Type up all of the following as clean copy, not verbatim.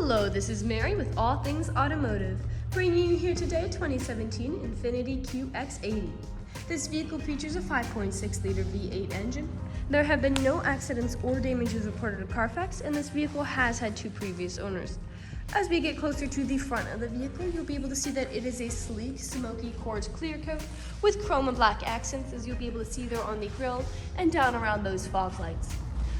Hello, this is Mary with All Things Automotive, bringing you here today 2017 Infiniti Qx80. This vehicle features a 5.6-liter V8 engine. There have been no accidents or damages reported at CARFAX, and this vehicle has had 2 previous owners. As we get closer to the front of the vehicle, you'll be able to see that it is a sleek Smoky Quartz clear coat with chrome and black accents, as you'll be able to see there on the grille and down around those fog lights.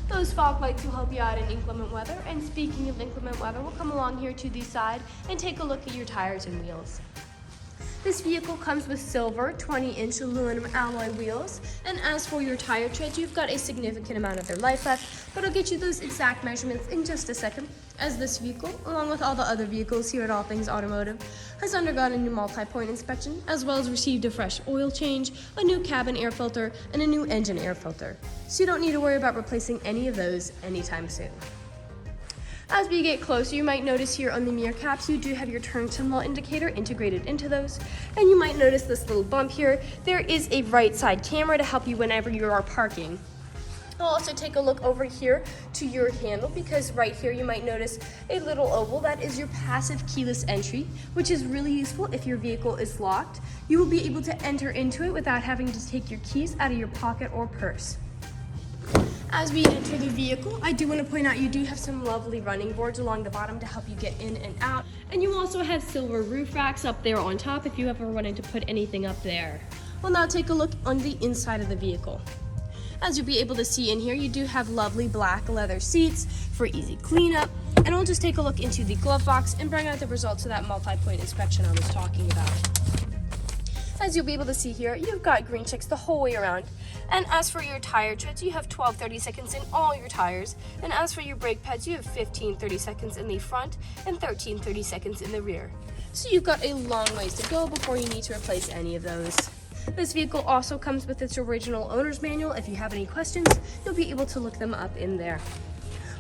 Those fog lights will help you out in inclement weather, and speaking of inclement weather, we'll come along here to the side and take a look at your tires and wheels. This vehicle comes with silver 20-inch aluminum alloy wheels, and as for your tire tread, you've got a significant amount of their life left, but I'll get you those exact measurements in just a second, as this vehicle, along with all the other vehicles here at All Things Automotive, has undergone a new multi-point inspection, as well as received a fresh oil change, a new cabin air filter, and a new engine air filter. So you don't need to worry about replacing any of those anytime soon. As we get closer, you might notice here on the mirror caps, you do have your turn signal indicator integrated into those. And you might notice this little bump here. There is a right side camera to help you whenever you are parking. I'll also take a look over here to your handle, because right here you might notice a little oval. That is your passive keyless entry, which is really useful if your vehicle is locked. You will be able to enter into it without having to take your keys out of your pocket or purse. As we enter the vehicle, I do want to point out you do have some lovely running boards along the bottom to help you get in and out. And you also have silver roof racks up there on top if you ever wanted to put anything up there. We'll now take a look on the inside of the vehicle. As you'll be able to see in here, you do have lovely black leather seats for easy cleanup. And we'll just take a look into the glove box and bring out the results of that multi-point inspection I was talking about. As you'll be able to see here, you've got green checks the whole way around. And as for your tire treads, you have 12 30-seconds in all your tires. And as for your brake pads, you have 15 30-seconds in the front and 13 30-seconds in the rear. So you've got a long ways to go before you need to replace any of those. This vehicle also comes with its original owner's manual. If you have any questions, you'll be able to look them up in there.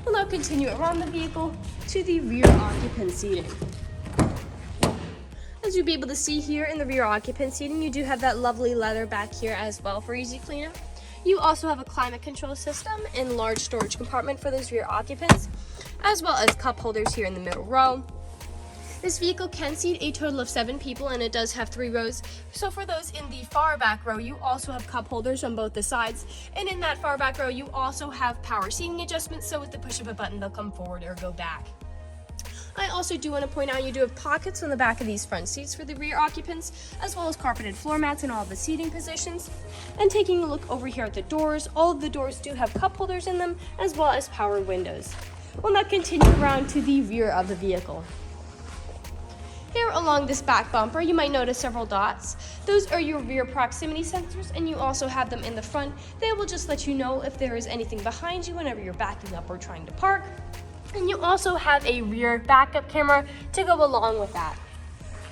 We'll now continue around the vehicle to the rear occupant seating. As you'll be able to see here in the rear occupant seating, you do have that lovely leather back here as well for easy cleanup. You also have a climate control system and large storage compartment for those rear occupants, as well as cup holders here in the middle row. This vehicle can seat a total of 7 people, and it does have 3 rows. So for those in the far back row, you also have cup holders on both the sides. And in that far back row, you also have power seating adjustments, so with the push of a button, they'll come forward or go back. I also do want to point out you do have pockets on the back of these front seats for the rear occupants, as well as carpeted floor mats in all of the seating positions. And taking a look over here at the doors, all of the doors do have cup holders in them, as well as power windows. We'll now continue around to the rear of the vehicle. Here along this back bumper, you might notice several dots. Those are your rear proximity sensors, and you also have them in the front. They will just let you know if there is anything behind you whenever you're backing up or trying to park. And you also have a rear backup camera to go along with that.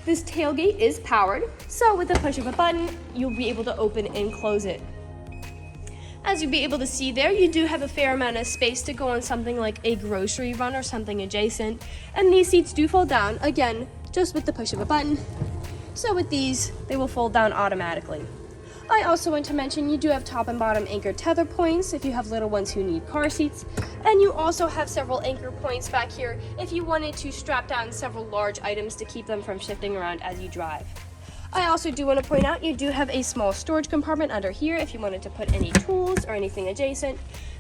This tailgate is powered, so with the push of a button, you'll be able to open and close it. As you'll be able to see there, you do have a fair amount of space to go on something like a grocery run or something adjacent. And these seats do fold down, again, just with the push of a button. So with these, they will fold down automatically. I also want to mention you do have top and bottom anchor tether points if you have little ones who need car seats. And you also have several anchor points back here if you wanted to strap down several large items to keep them from shifting around as you drive. I also do want to point out you do have a small storage compartment under here if you wanted to put any tools or anything adjacent.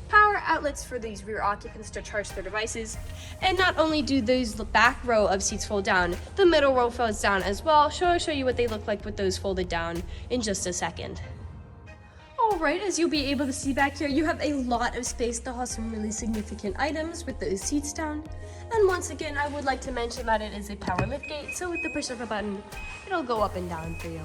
Power outlets for these rear occupants to charge their devices. And not only do those back row of seats fold down, the middle row folds down as well. So I'll show you what they look like with those folded down in just a second. Alright, as you'll be able to see back here, you have a lot of space to haul some really significant items with those seats down. And once again, I would like to mention that it is a power liftgate, so with the push of a button, it'll go up and down for you.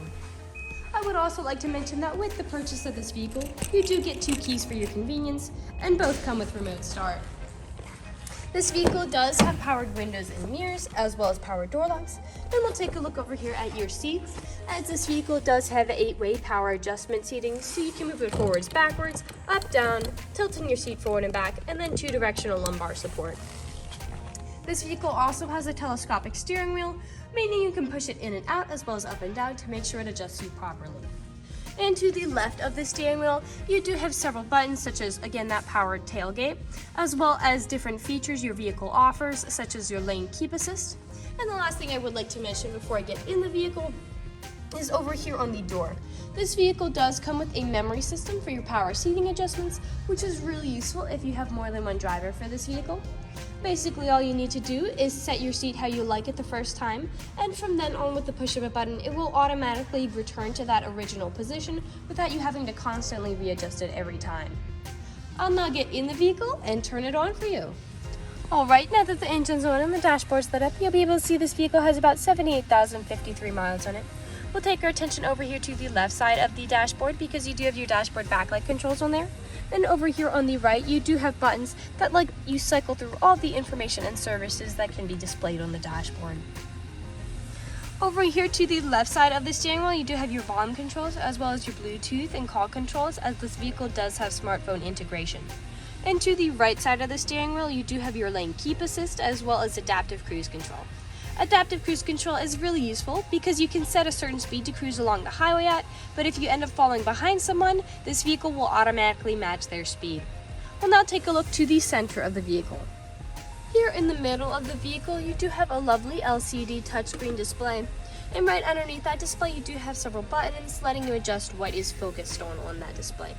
I would also like to mention that with the purchase of this vehicle, you do get 2 keys for your convenience, and both come with remote start. This vehicle does have powered windows and mirrors, as well as powered door locks. And we'll take a look over here at your seats, as this vehicle does have 8-way power adjustment seating, so you can move it forwards, backwards, up, down, tilting your seat forward and back, and then 2-directional lumbar support. This vehicle also has a telescopic steering wheel, meaning you can push it in and out as well as up and down to make sure it adjusts you properly. And to the left of the steering wheel, you do have several buttons such as, again, that powered tailgate, as well as different features your vehicle offers, such as your lane keep assist. And the last thing I would like to mention before I get in the vehicle is over here on the door. This vehicle does come with a memory system for your power seating adjustments, which is really useful if you have more than one driver for this vehicle. Basically, all you need to do is set your seat how you like it the first time, and from then on, with the push of a button, it will automatically return to that original position without you having to constantly readjust it every time. I'll now get in the vehicle and turn it on for you. Alright, now that the engine's on and the dashboard's lit up, you'll be able to see this vehicle has about 78,053 miles on it. We'll take our attention over here to the left side of the dashboard because you do have your dashboard backlight controls on there. And over here on the right, you do have buttons that let you cycle through all the information and services that can be displayed on the dashboard. Over here to the left side of the steering wheel, you do have your volume controls as well as your Bluetooth and call controls, as this vehicle does have smartphone integration. And to the right side of the steering wheel, you do have your lane keep assist as well as adaptive cruise control. Adaptive cruise control is really useful because you can set a certain speed to cruise along the highway at, but if you end up falling behind someone, this vehicle will automatically match their speed. We'll now take a look to the center of the vehicle. Here in the middle of the vehicle, you do have a lovely LCD touchscreen display. And right underneath that display, you do have several buttons letting you adjust what is focused on that display.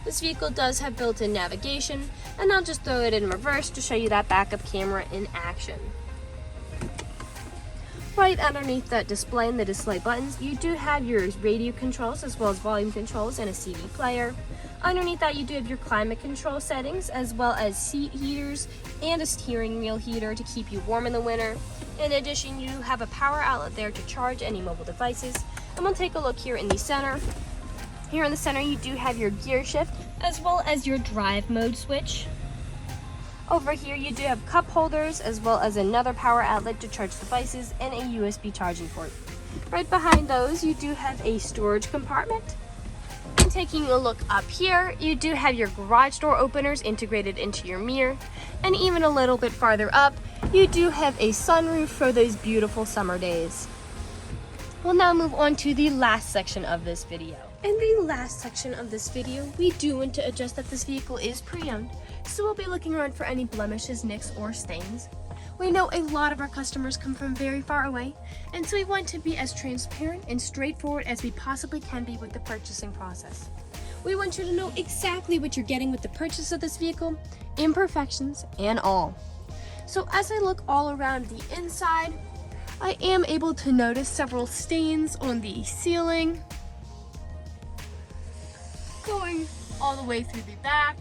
This vehicle does have built-in navigation, and I'll just throw it in reverse to show you that backup camera in action. Right underneath that display and the display buttons, you do have your radio controls as well as volume controls and a CD player. Underneath that, you do have your climate control settings as well as seat heaters and a steering wheel heater to keep you warm in the winter. In addition, you have a power outlet there to charge any mobile devices. And we'll take a look here in the center. Here in the center, you do have your gear shift as well as your drive mode switch. Over here, you do have cup holders as well as another power outlet to charge devices and a USB charging port. Right behind those, you do have a storage compartment. And taking a look up here, you do have your garage door openers integrated into your mirror. And even a little bit farther up, you do have a sunroof for those beautiful summer days. We'll now move on to the last section of this video. In the last section of this video, we do want to adjust that this vehicle is pre-owned, so we'll be looking around for any blemishes, nicks, or stains. We know a lot of our customers come from very far away, and so we want to be as transparent and straightforward as we possibly can be with the purchasing process. We want you to know exactly what you're getting with the purchase of this vehicle, imperfections and all. So as I look all around the inside, I am able to notice several stains on the ceiling, going all the way through the back.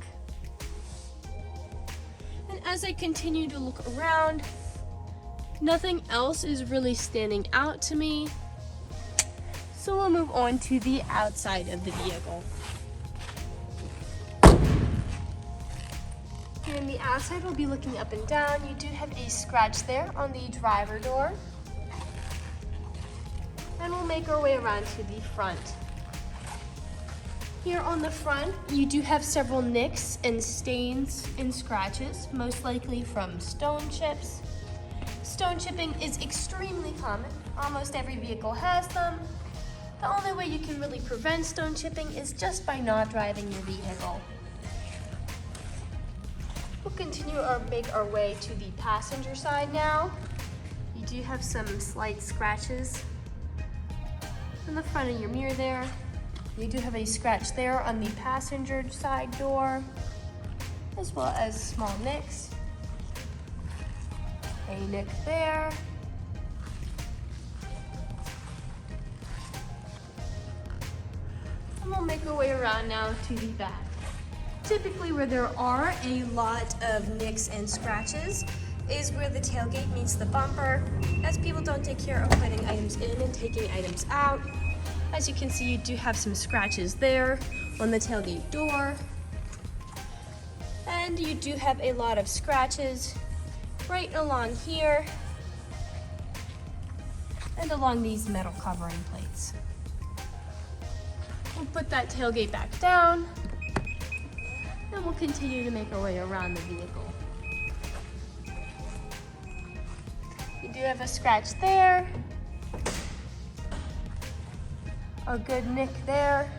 And as I continue to look around, nothing else is really standing out to me. So we'll move on to the outside of the vehicle. Here in the outside, we'll be looking up and down. You do have a scratch there on the driver door. And we'll make our way around to the front. Here on the front, you do have several nicks and stains and scratches, most likely from stone chips. Stone chipping is extremely common. Almost every vehicle has them. The only way you can really prevent stone chipping is just by not driving your vehicle. We'll make our way to the passenger side now. You do have some slight scratches on the front of your mirror there. You do have a scratch there on the passenger side door, as well as small nicks. A nick there. And we'll make our way around now to the back. Typically where there are a lot of nicks and scratches is where the tailgate meets the bumper, as people don't take care of putting items in and taking items out. As you can see, you do have some scratches there on the tailgate door. And you do have a lot of scratches right along here and along these metal covering plates. We'll put that tailgate back down and we'll continue to make our way around the vehicle. You do have a scratch there. A good nick there.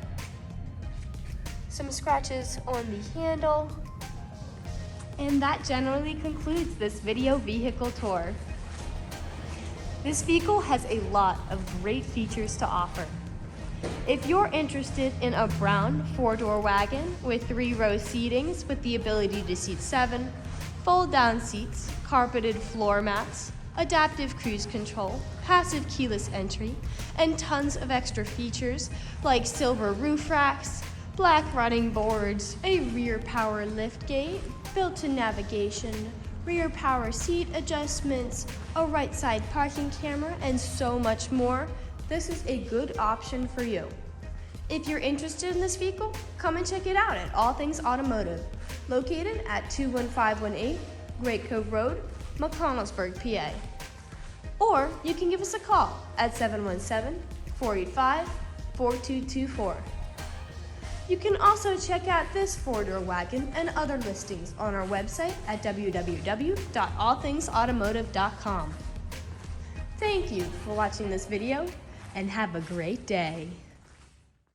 some scratches on the handle. And that generally concludes this video vehicle tour. This vehicle has a lot of great features to offer. If you're interested in a brown 4-door wagon with 3-row seatings with the ability to seat 7, fold-down seats, carpeted floor mats, adaptive cruise control, passive keyless entry, and tons of extra features like silver roof racks, black running boards, a rear power liftgate, built-in navigation, rear power seat adjustments, a right side parking camera, and so much more, this is a good option for you. If you're interested in this vehicle, come and check it out at All Things Automotive, located at 21518 Great Cove Road, McConnellsburg, PA. Or you can give us a call at 717-485-4224. You can also check out this 4-door wagon and other listings on our website at www.allthingsautomotive.com. Thank you for watching this video and have a great day.